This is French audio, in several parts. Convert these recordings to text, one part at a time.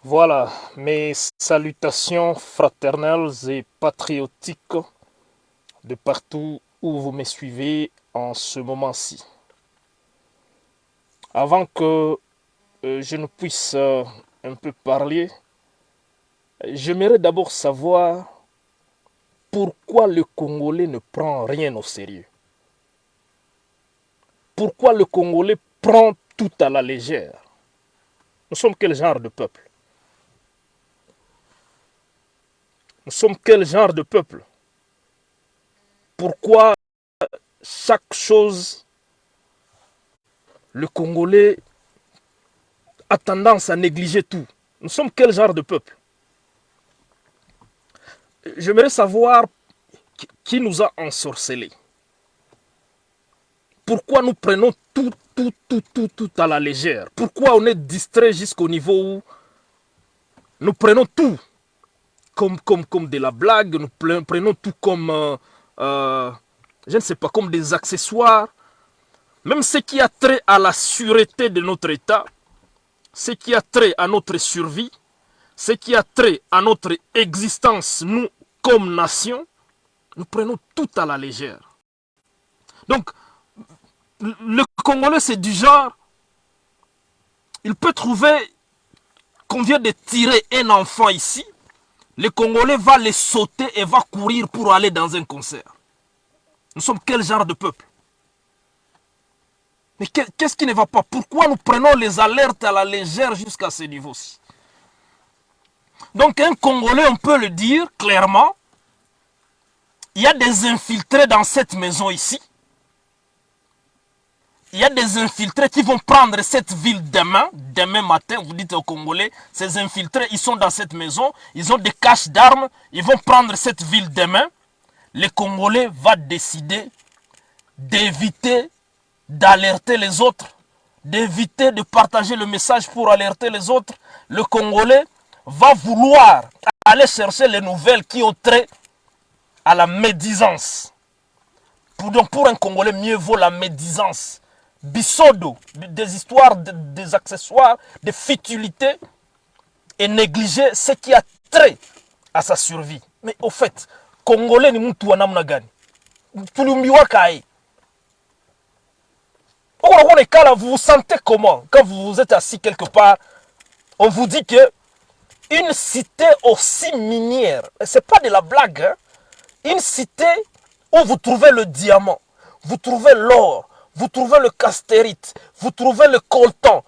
Voilà, mes salutations fraternelles et patriotiques de partout où vous me suivez en ce moment-ci. Avant que je ne puisse un peu parler, j'aimerais d'abord savoir pourquoi le Congolais ne prend rien au sérieux. Pourquoi le Congolais prend tout à la légère. Nous sommes quel genre de peuple? Nous sommes quel genre de peuple? Pourquoi chaque chose, le Congolais a tendance à négliger tout? Nous sommes quel genre de peuple? J'aimerais savoir qui nous a ensorcelés. Pourquoi nous prenons tout à la légère? Pourquoi on est distrait jusqu'au niveau où nous prenons tout comme de la blague, nous prenons tout comme, je ne sais pas, comme des accessoires. Même ce qui a trait à la sûreté de notre État, ce qui a trait à notre survie, ce qui a trait à notre existence, nous, comme nation, nous prenons tout à la légère. Donc, le Congolais, c'est du genre, il peut trouver qu'on vient de tirer un enfant ici, le Congolais va les sauter et va courir pour aller dans un concert. Nous sommes quel genre de peuple? Mais qu'est-ce qui ne va pas? Pourquoi nous prenons les alertes à la légère jusqu'à ce niveau-ci? Donc un Congolais, on peut le dire clairement, il y a des infiltrés dans cette maison ici. Il y a des infiltrés qui vont prendre cette ville demain matin, vous dites aux Congolais, ces infiltrés, ils sont dans cette maison, ils ont des caches d'armes, ils vont prendre cette ville demain. Les Congolais vont décider d'éviter d'alerter les autres, d'éviter de partager le message pour alerter les autres. Le Congolais va vouloir aller chercher les nouvelles qui ont trait à la médisance. Donc pour un Congolais, mieux vaut la médisance. Bissodo, des histoires, des accessoires, des futilités, et négliger ce qui a trait à sa survie. Mais au fait, Congolais ni mtu wanamna tulumbiwa kai. Vous vous sentez comment quand vous êtes assis quelque part? On vous dit que une cité aussi minière, c'est pas de la blague, hein? Une cité où vous trouvez le diamant, vous trouvez l'or, vous trouvez le castérite, vous trouvez le coltan.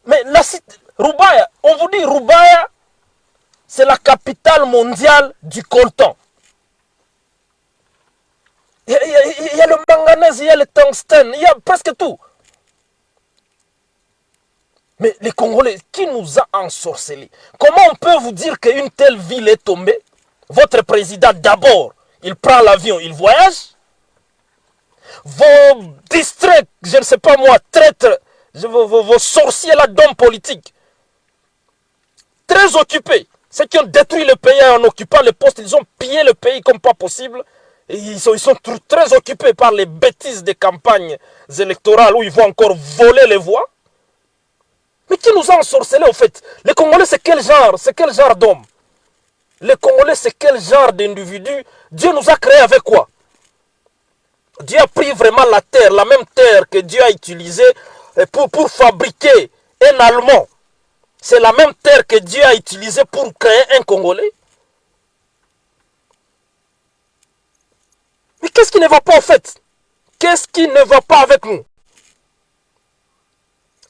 Mais la cité, Roubaïa, on vous dit Roubaïa, c'est la capitale mondiale du coltan. Il y a le manganèse, il y a le tungstène, il y a presque tout. Mais les Congolais, qui nous a ensorcelés? Comment on peut vous dire qu'une telle ville est tombée? Votre président, d'abord, il prend l'avion, il voyage. Vos districts, je ne sais pas moi, traîtres, vos sorciers là d'hommes politiques, très occupés. Ceux qui ont détruit le pays en occupant les postes, ils ont pillé le pays comme pas possible. Et ils sont très occupés par les bêtises des campagnes électorales où ils vont encore voler les voix. Mais qui nous a ensorcelés au fait? Les Congolais, c'est quel genre? C'est quel genre d'homme? Les Congolais, c'est quel genre d'individu? Dieu nous a créés avec quoi? Dieu a pris vraiment la terre, la même terre que Dieu a utilisée pour fabriquer un Allemand. C'est la même terre que Dieu a utilisée pour créer un Congolais. Mais qu'est-ce qui ne va pas en fait? Qu'est-ce qui ne va pas avec nous?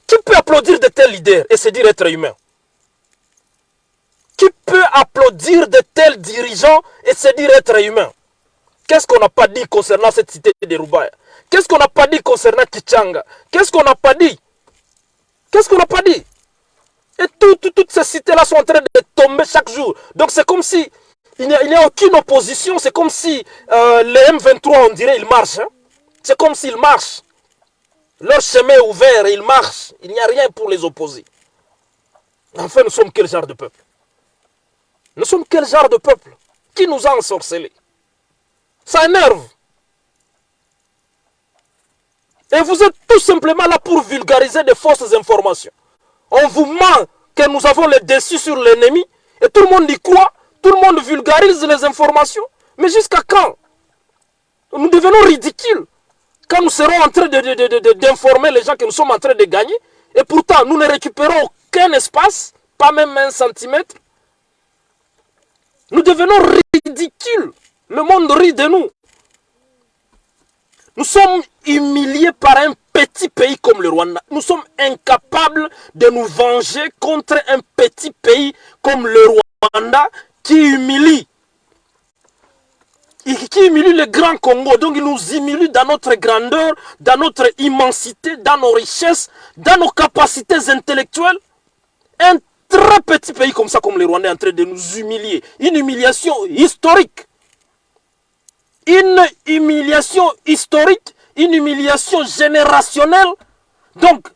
Qui peut applaudir de tels leaders et se dire être humain? Qui peut applaudir de tels dirigeants et se dire être humain? Qu'est-ce qu'on n'a pas dit concernant cette cité de Roubaïa? Qu'est-ce qu'on n'a pas dit concernant Kichanga? Qu'est-ce qu'on n'a pas dit? Qu'est-ce qu'on n'a pas dit? Et toutes ces cités-là sont en train de tomber chaque jour. Donc c'est comme si il n'y a aucune opposition. C'est comme si les M23, on dirait, ils marchent. Hein? C'est comme s'ils marchent. Leur chemin est ouvert et ils marchent. Il n'y a rien pour les opposer. Enfin, nous sommes quel genre de peuple? Nous sommes quel genre de peuple? Qui nous a ensorcelés? Ça énerve. Et vous êtes tout simplement là pour vulgariser des fausses informations. On vous ment que nous avons le dessus sur l'ennemi, et tout le monde y croit, tout le monde vulgarise les informations. Mais jusqu'à quand? Nous devenons ridicules quand nous serons en train d'informer les gens que nous sommes en train de gagner, et pourtant nous ne récupérons aucun espace, pas même un centimètre. Nous devenons ridicules. Le monde rit de nous. Nous sommes humiliés par un petit pays comme le Rwanda. Nous sommes incapables de nous venger contre un petit pays comme le Rwanda qui humilie le grand Congo. Donc il nous humilie dans notre grandeur, dans notre immensité, dans nos richesses, dans nos capacités intellectuelles. Un très petit pays comme ça, comme le Rwanda, est en train de nous humilier. Une humiliation historique. Une humiliation historique, une humiliation générationnelle. Donc,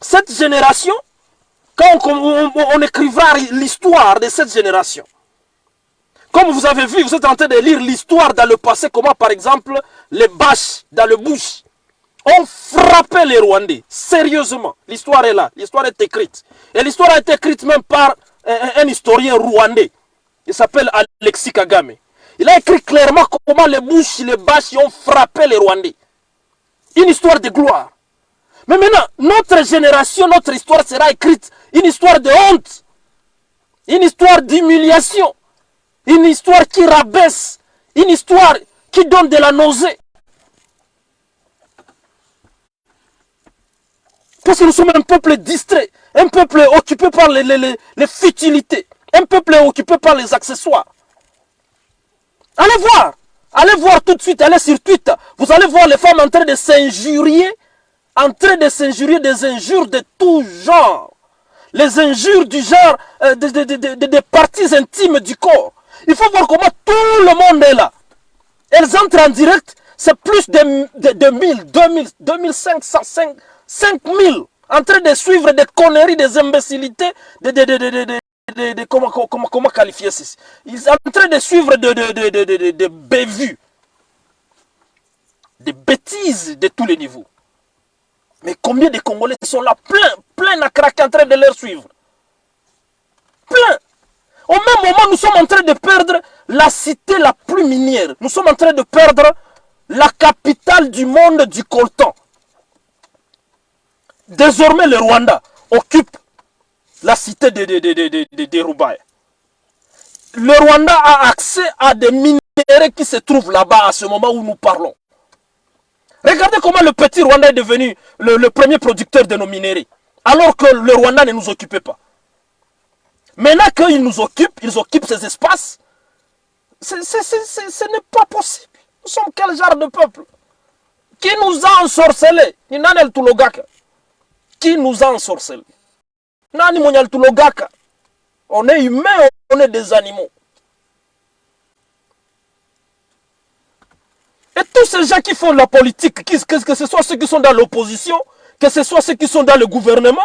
cette génération, quand on écrivra l'histoire de cette génération, comme vous avez vu, vous êtes en train de lire l'histoire dans le passé, comment par exemple, les Bâches, dans le bush, ont frappé les Rwandais. Sérieusement, l'histoire est là, l'histoire est écrite. Et l'histoire a été écrite même par un historien rwandais. Il s'appelle Alexis Kagame. Il a écrit clairement comment les Bush, les Bâches ont frappé les Rwandais. Une histoire de gloire. Mais maintenant, notre génération, notre histoire sera écrite. Une histoire de honte. Une histoire d'humiliation. Une histoire qui rabaisse. Une histoire qui donne de la nausée. Parce que nous sommes un peuple distrait. Un peuple occupé par les futilités. Un peuple occupé par les accessoires. Allez voir tout de suite, allez sur Twitter. Vous allez voir les femmes en train de s'injurier, des injures de tout genre. Les injures du genre, des parties intimes du corps. Il faut voir comment tout le monde est là. Elles entrent en direct, c'est plus de 1000, 2000, 2500, 5000 en train de suivre des conneries, des imbécilités, comment qualifier ceci? Ils sont en train de suivre des bévues, des bêtises de tous les niveaux. Mais combien de Congolais sont là, plein à craquer, en train de les suivre? Plein. Au même moment, nous sommes en train de perdre la cité la plus minière. Nous sommes en train de perdre la capitale du monde du coltan. Désormais, le Rwanda occupe la cité de Roubaix. Le Rwanda a accès à des minéraux qui se trouvent là-bas à ce moment où nous parlons. Regardez comment le petit Rwanda est devenu le premier producteur de nos minéraux. Alors que le Rwanda ne nous occupait pas. Maintenant qu'ils nous occupent, ils occupent ces espaces. Ce n'est pas possible. Nous sommes quel genre de peuple? Qui nous a ensorcelés? Qui nous a ensorcelés? On est humain, on est des animaux. Et tous ces gens qui font la politique, que ce soit ceux qui sont dans l'opposition, que ce soit ceux qui sont dans le gouvernement,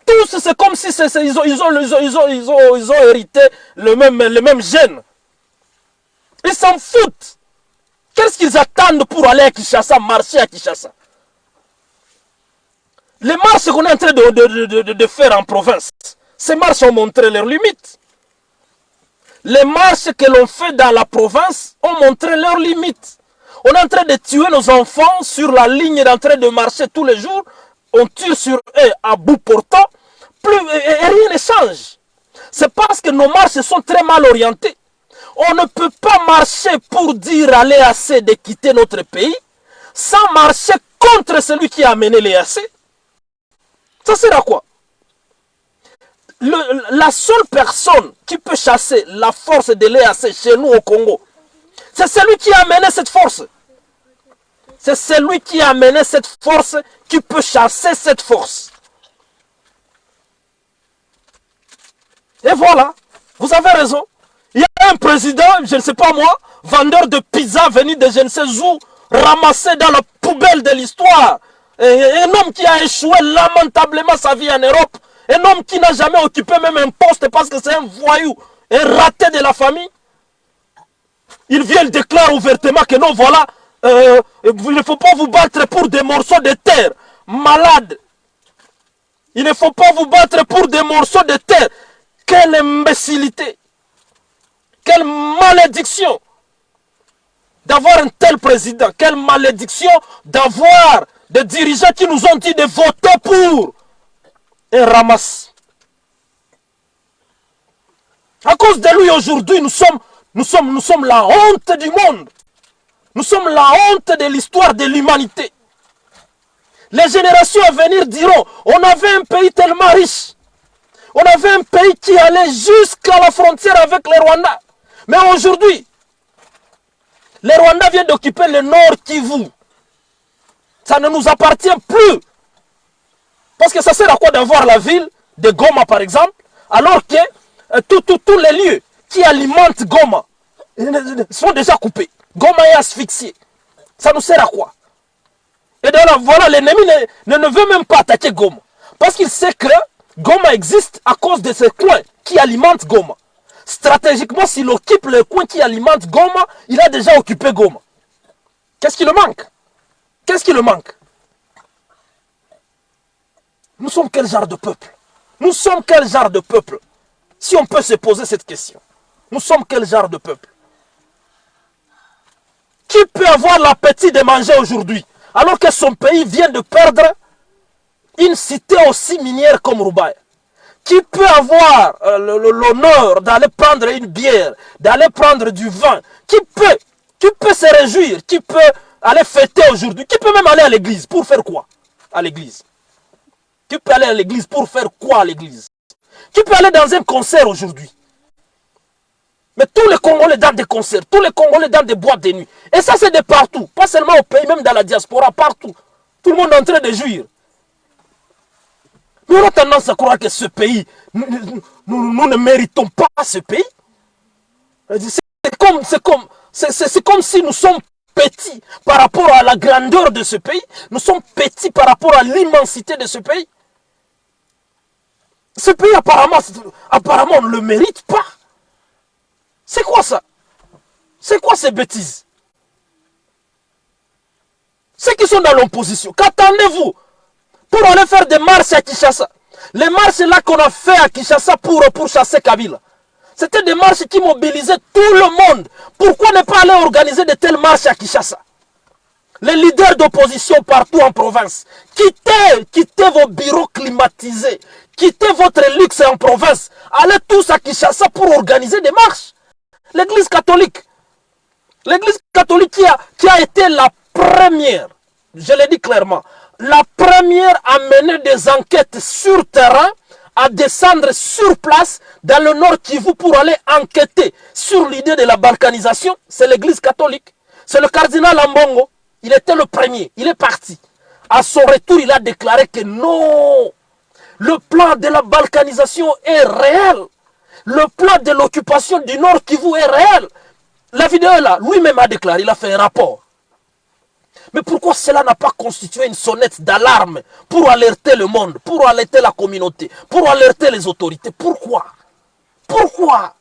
tous c'est comme si ils ont hérité le même gène. Ils s'en foutent. Qu'est-ce qu'ils attendent pour aller à Kinshasa, marcher à Kinshasa? Les marches qu'on est en train de faire en province, ces marches ont montré leurs limites. Les marches que l'on fait dans la province ont montré leurs limites. On est en train de tuer nos enfants sur la ligne, en train de marcher tous les jours. On tire sur eux à bout portant. Et rien ne change. C'est parce que nos marches sont très mal orientées. On ne peut pas marcher pour dire à l'EAC de quitter notre pays sans marcher contre celui qui a amené l'EAC. Ça sert à quoi? La seule personne qui peut chasser la force de l'EAC chez nous au Congo, c'est celui qui a amené cette force. C'est celui qui a amené cette force qui peut chasser cette force. Et voilà, vous avez raison. Il y a un président, je ne sais pas moi, vendeur de pizza venu de je ne sais où, ramassé dans la poubelle de l'histoire. Un homme qui a échoué lamentablement sa vie en Europe. Un homme qui n'a jamais occupé même un poste parce que c'est un voyou, un raté de la famille. Il vient, il déclare ouvertement que non, voilà, il ne faut pas vous battre pour des morceaux de terre. Malade. Il ne faut pas vous battre pour des morceaux de terre. Quelle imbécilité! Quelle malédiction d'avoir un tel président. Quelle malédiction d'avoir des dirigeants qui nous ont dit de voter pour un ramasse. À cause de lui aujourd'hui, nous sommes la honte du monde. Nous sommes la honte de l'histoire de l'humanité. Les générations à venir diront, on avait un pays tellement riche. On avait un pays qui allait jusqu'à la frontière avec les Rwandais. Mais aujourd'hui, les Rwandais viennent d'occuper le nord Kivu. Ça ne nous appartient plus. Parce que ça sert à quoi d'avoir la ville de Goma, par exemple, alors que tous les lieux qui alimentent Goma sont déjà coupés. Goma est asphyxié. Ça nous sert à quoi? Et donc voilà, l'ennemi ne veut même pas attaquer Goma. Parce qu'il sait que Goma existe à cause de ces coins qui alimentent Goma. Stratégiquement, s'il occupe le coin qui alimente Goma, il a déjà occupé Goma. Qu'est-ce qui le manque? Qu'est-ce qui le manque? Nous sommes quel genre de peuple? Nous sommes quel genre de peuple? Si on peut se poser cette question. Nous sommes quel genre de peuple? Qui peut avoir l'appétit de manger aujourd'hui, alors que son pays vient de perdre une cité aussi minière comme Roubaix? Qui peut avoir l'honneur d'aller prendre une bière, d'aller prendre du vin? Qui peut se réjouir? Qui peut aller fêter aujourd'hui? Qui peut même aller à l'église? Pour faire quoi à l'église? Qui peut aller à l'église pour faire quoi à l'église? Qui peut aller dans un concert aujourd'hui? Mais tous les Congolais dans des concerts, tous les Congolais dans des boîtes de nuit. Et ça, c'est de partout. Pas seulement au pays, même dans la diaspora, partout. Tout le monde est en train de jouir. Mais on a tendance à croire que ce pays, nous ne méritons pas ce pays. C'est comme si nous sommes petits par rapport à la grandeur de ce pays. Nous sommes petits par rapport à l'immensité de ce pays. Ce pays, apparemment, on ne le mérite pas. C'est quoi ça? C'est quoi ces bêtises? Ceux qui sont dans l'opposition, qu'attendez-vous pour aller faire des marches à Kinshasa? Les marches là qu'on a fait à Kinshasa pour chasser Kabila, c'était des marches qui mobilisaient tout le monde. Pourquoi ne pas aller organiser de telles marches à Kinshasa? Les leaders d'opposition partout en province, quittez vos bureaux climatisés, quittez votre luxe en province, allez tous à Kinshasa pour organiser des marches. L'église catholique qui a été la première, je l'ai dit clairement, la première à mener des enquêtes sur terrain, à descendre sur place dans le Nord Kivu pour aller enquêter sur l'idée de la balkanisation, c'est l'église catholique. C'est le cardinal Ambongo. Il était le premier, il est parti. À son retour, il a déclaré que non, le plan de la balkanisation est réel. Le plan de l'occupation du Nord Kivu est réel. La vidéo est là, lui-même a déclaré, il a fait un rapport. Mais pourquoi cela n'a pas constitué une sonnette d'alarme pour alerter le monde, pour alerter la communauté, pour alerter les autorités? Pourquoi? Pourquoi?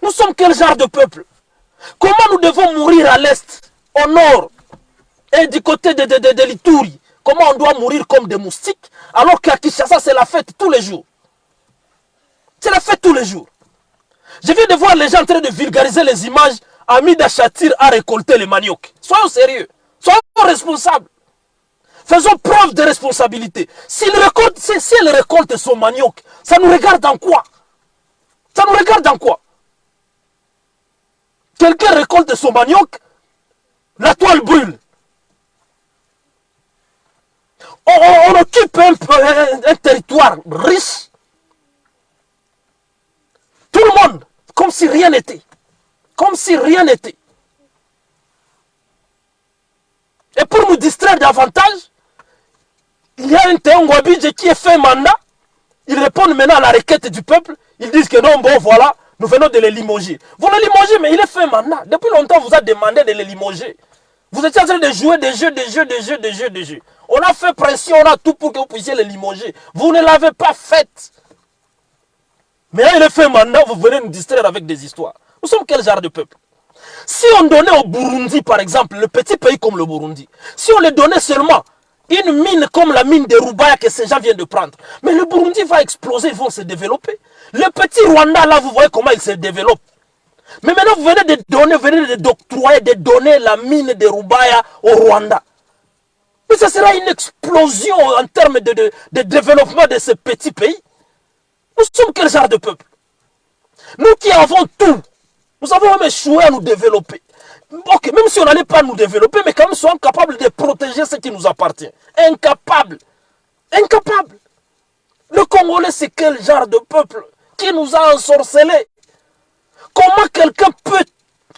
Nous sommes quel genre de peuple? Comment nous devons mourir à l'est, au nord et du côté de l'Ituri? Comment on doit mourir comme des moustiques alors qu'à Kinshasa c'est la fête tous les jours? C'est la fête tous les jours. Je viens de voir les gens en train de vulgariser les images. Amida Chatir a récolté le manioc. Soyons sérieux. Soyons responsables. Faisons preuve de responsabilité. Si elle récolte son manioc, ça nous regarde en quoi? Ça nous regarde en quoi? Quelqu'un récolte son manioc, la toile brûle. On occupe un territoire riche. Tout le monde, comme si rien n'était. Comme si rien n'était. Et pour nous distraire davantage, il y a un Théon Gwabidje qui est fait mandat. Ils répondent maintenant à la requête du peuple. Ils disent que non, bon voilà, nous venons de les limoger. Vous le limogez, mais il est fait mandat. Depuis longtemps, on vous a demandé de les limoger. Vous étiez en train de jouer des jeux. On a fait pression, on a tout pour que vous puissiez les limoger. Vous ne l'avez pas fait. Mais là, il est fait mandat, vous venez nous distraire avec des histoires. Nous sommes quel genre de peuple? Si on donnait au Burundi, par exemple, le petit pays comme le Burundi, si on les donnait seulement Une mine comme la mine de Roubaïa que ces gens viennent de prendre. Mais le Burundi va exploser, ils vont se développer. Le petit Rwanda, là, vous voyez comment il se développe. Mais maintenant, vous venez de donner, vous venez de d'octroyer, de donner la mine de Roubaïa au Rwanda. Mais ça sera une explosion en termes de développement de ce petit pays. Nous sommes quel genre de peuple? Nous qui avons tout, nous avons même échoué à nous développer. Ok, même si on n'allait pas nous développer, mais quand même, soyons capables de protéger ce qui nous appartient. Incapable. Incapable. Le Congolais, c'est quel genre de peuple qui nous a ensorcelés? Comment quelqu'un peut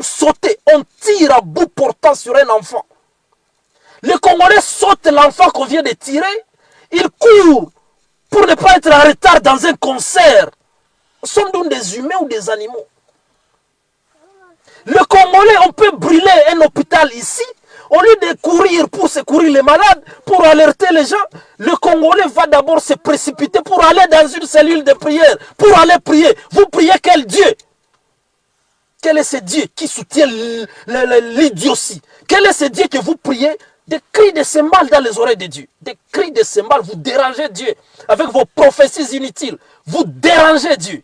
sauter? On tire à bout portant sur un enfant. Le Congolais saute l'enfant qu'on vient de tirer. Il court pour ne pas être en retard dans un concert. Sommes-nous des humains ou des animaux? Le Congolais, on peut brûler un hôpital ici. Au lieu de courir pour secourir les malades, pour alerter les gens, le Congolais va d'abord se précipiter pour aller dans une cellule de prière, pour aller prier. Vous priez quel Dieu? Quel est ce Dieu qui soutient l'idiotie? Quel est ce Dieu que vous priez? Des cris de cymbales dans les oreilles de Dieu. Des cris de cymbales, vous dérangez Dieu. Avec vos prophéties inutiles, vous dérangez Dieu.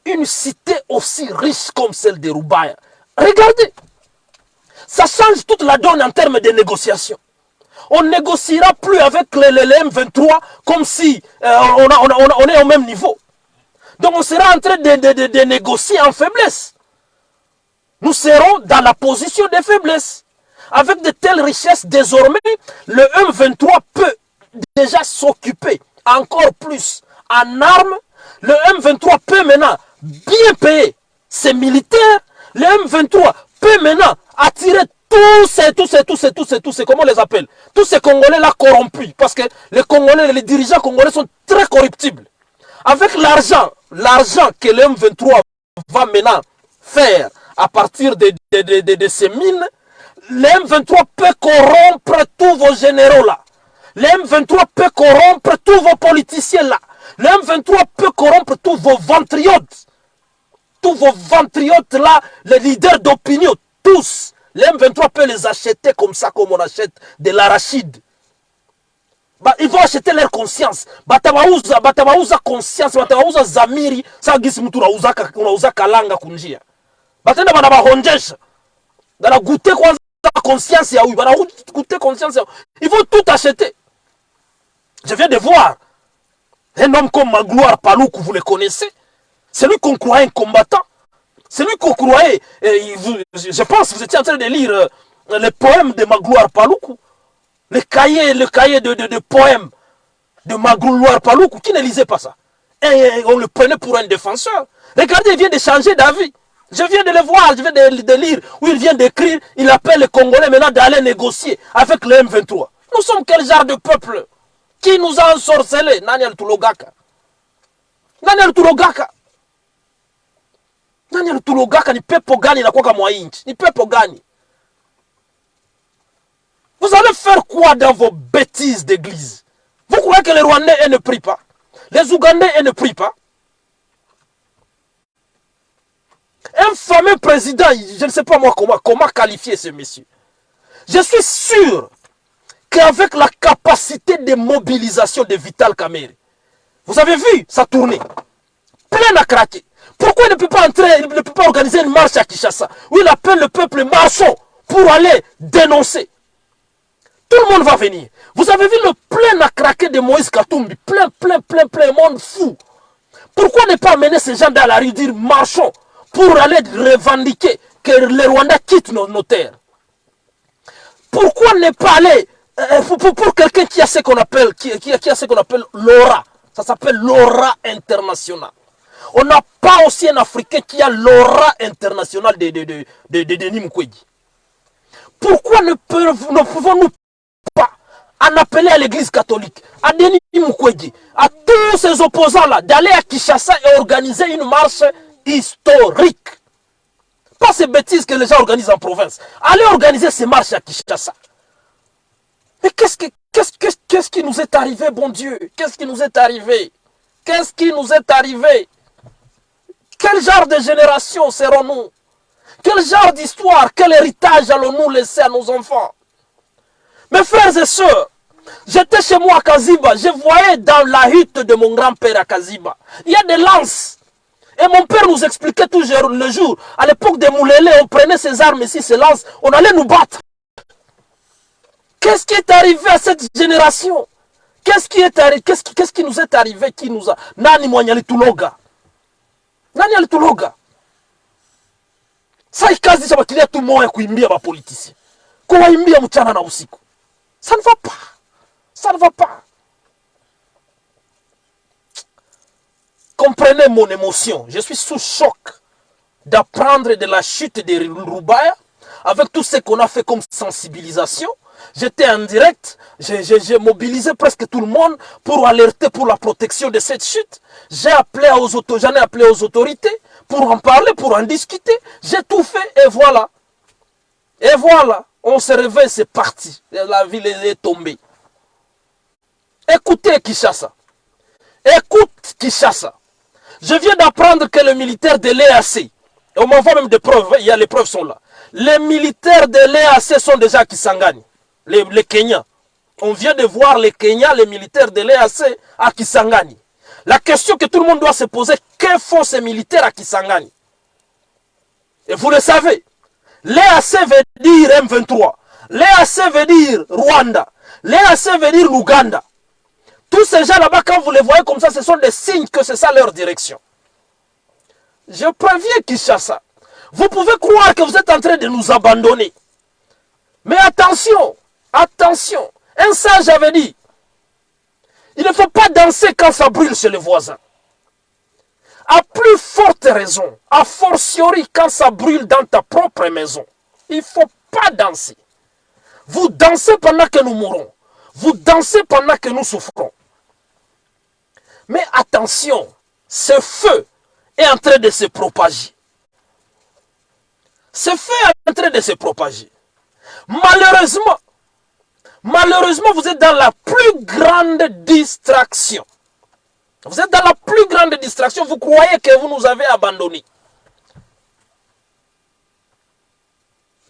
Une cité aussi riche comme celle de Roubaïa. Regardez, ça change toute la donne en termes de négociation. On ne négociera plus avec les M23 comme si on est au même niveau. Donc on sera en train de négocier en faiblesse. Nous serons dans la position de faiblesse. Avec de telles richesses, désormais, le M23 peut déjà s'occuper encore plus en armes. Le M23 peut maintenant bien payer ses militaires. Le M23 peut maintenant attirer tous ces, comment on les appelle? Tous ces Congolais là corrompus. Parce que les Congolais, les dirigeants congolais sont très corruptibles. Avec l'argent que le M23 va maintenant faire à partir de ces mines, le M23 peut corrompre tous vos généraux là. Le M23 peut corrompre tous vos politiciens là. Le M23 peut corrompre tous vos ventriotes. Tous vos ventriotes là, les leaders d'opinion, tous. Le M23 peut les acheter comme ça, comme on achète de l'arachide. Bah, ils vont acheter leur conscience. Batabauza conscience, batabauza zamiri, ça gisi mtu unauza kalanga kunjia. Batenda bana bahonjesha. Bana goûter quoi conscience ya oui, bana goûter conscience ya. Ils vont tout acheter. Je viens de voir un homme comme Magloire Paloukou, vous le connaissez. C'est lui qu'on croyait un combattant. C'est lui qu'on croyait. Je pense que vous étiez en train de lire les poèmes de Magloire Paloukou. Le cahier de poèmes de Magloire Paloukou. Qui ne lisait pas ça? Et on le prenait pour un défenseur. Regardez, il vient de changer d'avis. Je viens de le voir, je viens de lire où il vient d'écrire. Il appelle les Congolais maintenant d'aller négocier avec le M23. Nous sommes quel genre de peuple? Qui nous a ensorcelés? Naniel Tulogaka. Naniel Tulogaka. Naniel Tulogaka ni pepo gani na kwaka mwa inchi? Ni pepo gani? Vous allez faire quoi dans vos bêtises d'église? Vous croyez que les Rwandais ne prient pas? Les Ougandais ne prient pas? Un fameux président, je ne sais pas moi comment qualifier ce monsieur. Je suis sûr qu'avec la capacité de mobilisation de Vital Kamerhe, vous avez vu sa tournée, plein à craquer. Pourquoi il ne peut pas entrer, il ne peut pas organiser une marche à Kinshasa où il appelle le peuple marchons pour aller dénoncer? Tout le monde va venir. Vous avez vu le plein à craquer de Moïse Katumbi, plein, monde fou. Pourquoi ne pas amener ces gens dans la rue dire marchons pour aller revendiquer que les Rwandais quittent nos terres? Pourquoi ne pas aller pour quelqu'un qui a ce qu'on appelle, qui a ce qu'on appelle l'aura? Ça s'appelle l'aura internationale. On n'a pas aussi un Africain qui a l'aura internationale de Denis Mukwege. Pourquoi ne pouvons-nous pas en appeler à l'église catholique, à Denis Mukwege, à tous ces opposants-là, d'aller à Kinshasa et organiser une marche historique? Pas ces bêtises que les gens organisent en province. Allez organiser ces marches à Kinshasa. Mais qu'est-ce qui nous est arrivé, bon Dieu? Qu'est-ce qui nous est arrivé? Qu'est-ce qui nous est arrivé? Quel genre de génération serons-nous? Quel genre d'histoire, quel héritage allons-nous laisser à nos enfants? Mes frères et sœurs, j'étais chez moi à Kaziba, je voyais dans la hutte de mon grand-père à Kaziba, il y a des lances. Et mon père nous expliquait toujours le jour, à l'époque des Moulélé, on prenait ces armes ici, ces lances, on allait nous battre. Qu'est-ce qui est arrivé à cette génération? Qu'est-ce qui nous est arrivé? Qui nous a... Nani mwanyali tuloga? Nani alituloga? Sa ikazi cha bakilia tu moya kuimbia ba politiciens. Kuwaimbia mchana na usiku. Ça ne va pas. Ça ne va pas. Comprenez mon émotion. Je suis sous choc d'apprendre de la chute de Roubaïa avec tout ce qu'on a fait comme sensibilisation. J'étais en direct, j'ai mobilisé presque tout le monde pour alerter pour la protection de cette chute. J'en ai appelé aux autorités pour en parler, pour en discuter. J'ai tout fait et voilà. Et voilà, on se réveille, c'est parti. La ville est tombée. Écoutez Kinshasa. Écoute Kinshasa. Je viens d'apprendre que les militaires de l'EAC, et on m'envoie même des preuves, il y a les preuves sont là. Les militaires de l'EAC sont déjà à Kisangani, les Kenyans. On vient de voir les Kenyans, les militaires de l'EAC à Kisangani. La question que tout le monde doit se poser, que font ces militaires à Kisangani? Et vous le savez, l'EAC veut dire M23, l'EAC veut dire Rwanda, l'EAC veut dire l'Ouganda. Tous ces gens là-bas, quand vous les voyez comme ça, ce sont des signes que c'est ça leur direction. Je préviens Kinshasa. Vous pouvez croire que vous êtes en train de nous abandonner. Mais attention, attention. Un sage avait dit, il ne faut pas danser quand ça brûle chez les voisins. À plus forte raison, a fortiori quand ça brûle dans ta propre maison. Il ne faut pas danser. Vous dansez pendant que nous mourons. Vous dansez pendant que nous souffrons. Mais attention, ce feu est en train de se propager. Ce feu est en train de se propager. Malheureusement, vous êtes dans la plus grande distraction. Vous êtes dans la plus grande distraction. Vous croyez que vous nous avez abandonnés.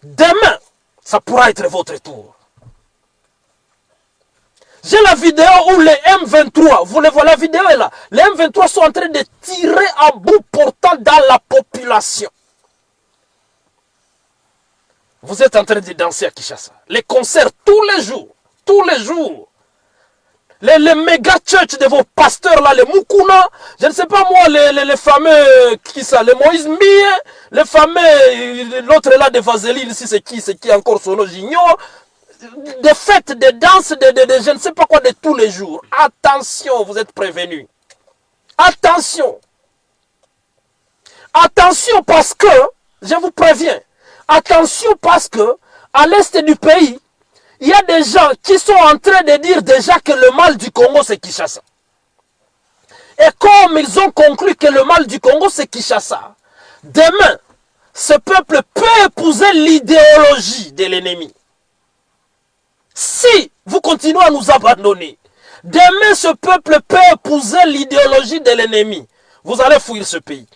Demain, ça pourra être votre tour. J'ai la vidéo où les M23, vous le voyez, la vidéo est là. Les M23 sont en train de tirer à bout portant dans la population. Vous êtes en train de danser à Kinshasa. Les concerts tous les jours. Tous les jours. Les méga church de vos pasteurs là, les Mukuna, je ne sais pas moi, les fameux, qui ça, les Moïse Mie, les fameux, l'autre là de Vaseline, si c'est qui encore son nom, j'ignore. Des fêtes, des danses, de je ne sais pas quoi de tous les jours. Attention, vous êtes prévenus. Attention. Attention parce que, je vous préviens, attention parce que, à l'est du pays, il y a des gens qui sont en train de dire déjà que le mal du Congo c'est Kinshasa. Et comme ils ont conclu que le mal du Congo c'est Kinshasa, demain, ce peuple peut épouser l'idéologie de l'ennemi. Si vous continuez à nous abandonner, demain ce peuple peut épouser l'idéologie de l'ennemi. Vous allez fuir ce pays.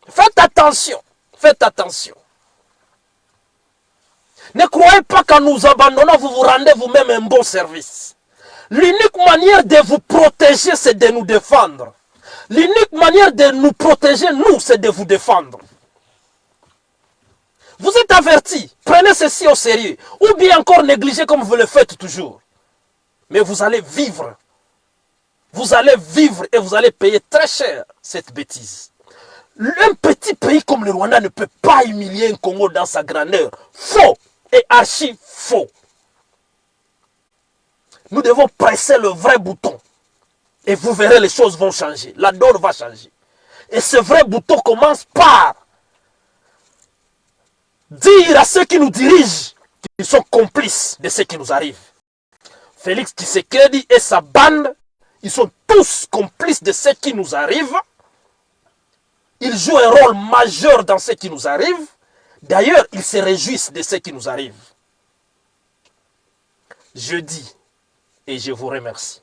Faites attention. Faites attention. Ne croyez pas qu'en nous abandonnant, vous vous rendez vous-même un bon service. L'unique manière de vous protéger, c'est de nous défendre. L'unique manière de nous protéger, nous, c'est de vous défendre. Vous êtes avertis, prenez ceci au sérieux, ou bien encore négligez comme vous le faites toujours. Mais vous allez vivre. Vous allez vivre et vous allez payer très cher cette bêtise. Un petit pays comme le Rwanda ne peut pas humilier un Congo dans sa grandeur. Faux et archi faux. Nous devons presser le vrai bouton. Et vous verrez, les choses vont changer. La donne va changer. Et ce vrai bouton commence par dire à ceux qui nous dirigent qu'ils sont complices de ce qui nous arrive. Félix Tshisekedi et sa bande, ils sont tous complices de ce qui nous arrive. Ils jouent un rôle majeur dans ce qui nous arrive. D'ailleurs, ils se réjouissent de ce qui nous arrive. Je dis et je vous remercie.